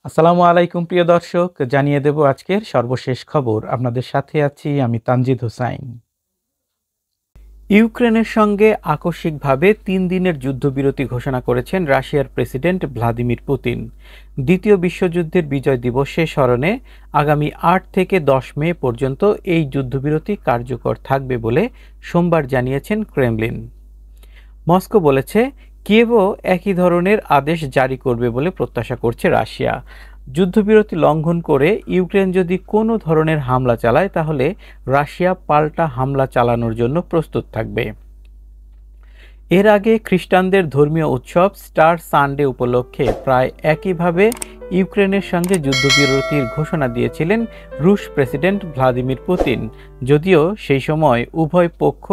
আসসালামু আলাইকুম প্রিয় দর্শক, জানিয়ে দেব আজকের সর্বশেষ খবর। আপনাদের সাথে আছি আমি তানজিদ হোসাইন। ইউক্রেনের সঙ্গে আকস্মিকভাবে ৩ দিনের যুদ্ধবিরতি ঘোষণা করেছেন রাশিয়ার প্রেসিডেন্ট ভ্লাদিমির পুতিন। দ্বিতীয় বিশ্বযুদ্ধের বিজয় দিবসে স্মরণে আগামী ৮ থেকে ১০ মে পর্যন্ত এই যুদ্ধবিরতি কার্যকর থাকবে বলে সোমবার জানিয়েছেন ক্রেমলিন। মস্কো বলেছে কিয়েভও একই ধরনের আদেশ জারি করবে বলে প্রত্যাশা করছে রাশিয়া। যুদ্ধবিরতি লঙ্ঘন করে ইউক্রেন যদি কোনো ধরনের হামলা চালায় তাহলে রাশিয়া পাল্টা হামলা চালানোর জন্য প্রস্তুত থাকবে। এর আগে খ্রিস্টানদের ধর্মীয় উৎসব স্টার সানডে উপলক্ষে প্রায় একইভাবে ইউক্রেনের সঙ্গে যুদ্ধবিরতির ঘোষণা দিয়েছিলেন রুশ প্রেসিডেন্ট ভ্লাদিমির পুতিন। যদিও সেই সময় উভয় পক্ষ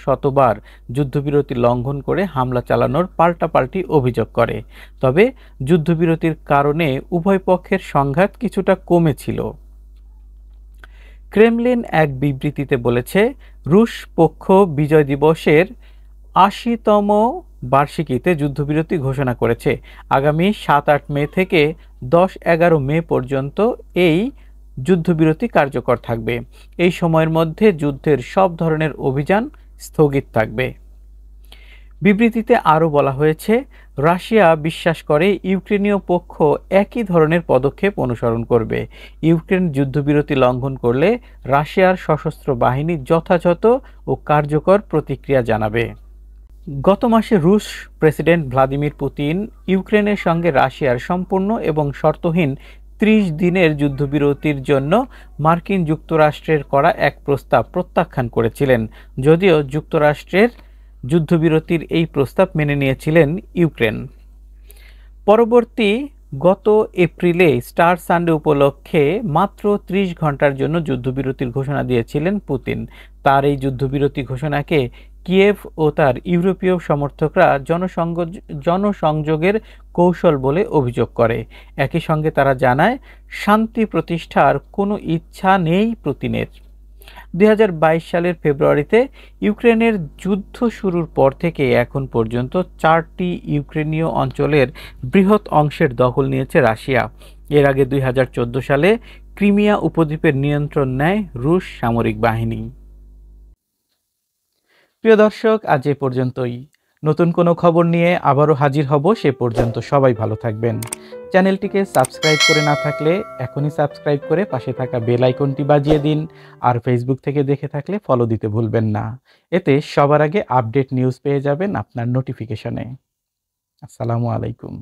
শতবার যুদ্ধবিরতি লঙ্ঘন করে হামলা চালানোর পাল্টাপাল্টি অভিযোগ করে। তবে যুদ্ধবিরতির কারণে উভয় পক্ষের সংঘাত কিছুটা কমেছিল। ক্রেমলিন এক বিবৃতিতে বলেছে, রুশ পক্ষ বিজয় দিবসের ৮০তম বার্ষিকীতে যুদ্ধবিরতি ঘোষণা করেছে। আগামী ৭-৮ মে থেকে ১০-১১ মে পর্যন্ত এই যুদ্ধবিরতি কার্যকর থাকবে। এই সময়ের মধ্যে যুদ্ধের সব ধরনের অভিযান স্থগিত থাকবে। বিবৃতিতে আরও বলা হয়েছে, রাশিয়া বিশ্বাস করে ইউক্রেনীয় পক্ষ একই ধরনের পদক্ষেপ অনুসরণ করবে। ইউক্রেন যুদ্ধবিরতি লঙ্ঘন করলে রাশিয়ার সশস্ত্র বাহিনী যথাযথ ও কার্যকর প্রতিক্রিয়া জানাবে। গত মাসে রুশ প্রেসিডেন্ট ভ্লাদিমির পুতিন ইউক্রেনের সঙ্গে রাশিয়ার সম্পূর্ণ এবং শর্তহীন ৩০ দিনের যুদ্ধবিরতির জন্য মার্কিন যুক্তরাষ্ট্রের করা এক প্রস্তাব প্রত্যাখ্যান করেছিলেন। যদিও যুক্তরাষ্ট্রের যুদ্ধবিরতির এই প্রস্তাব মেনে নিয়েছিলেন ইউক্রেন। পরবর্তী গত এপ্রিলে স্টার সানডে উপলক্ষে মাত্র ৩০ ঘন্টার জন্য যুদ্ধবিরতির ঘোষণা দিয়েছিলেন পুতিন। তার এই যুদ্ধবিরতি ঘোষণাকে কিয়েভ ও তার ইউরোপীয় সমর্থকরা জনসংযোগের কৌশল বলে অভিযোগ করে। একই সঙ্গে তারা জানায়, শান্তি প্রতিষ্ঠার কোনো ইচ্ছা নেই পুতিনের। ২০২২ সালের ফেব্রুয়ারিতে ইউক্রেনের যুদ্ধ শুরুর পর থেকে এখন পর্যন্ত ৪টি ইউক্রেনীয় অঞ্চলের বৃহৎ অংশের দখল নিয়েছে রাশিয়া। এর আগে ২০১৪ সালে ক্রিমিয়া উপদ্বীপের নিয়ন্ত্রণ নেয় রুশ সামরিক বাহিনী। প্রিয় দর্শক, আজ এ পর্যন্তই। নতুন কোনো খবর নিয়ে আবারও হাজির হব। সে পর্যন্ত সবাই ভালো থাকবেন। চ্যানেলটিকে সাবস্ক্রাইব করে না থাকলে এখনই সাবস্ক্রাইব করে পাশে থাকা বেল আইকনটি বাজিয়ে দিন। আর ফেসবুক থেকে দেখে থাকলে ফলো দিতে ভুলবেন না। এতে সবার আগে আপডেট নিউজ পেয়ে যাবেন আপনার নোটিফিকেশনে। আসসালামু আলাইকুম।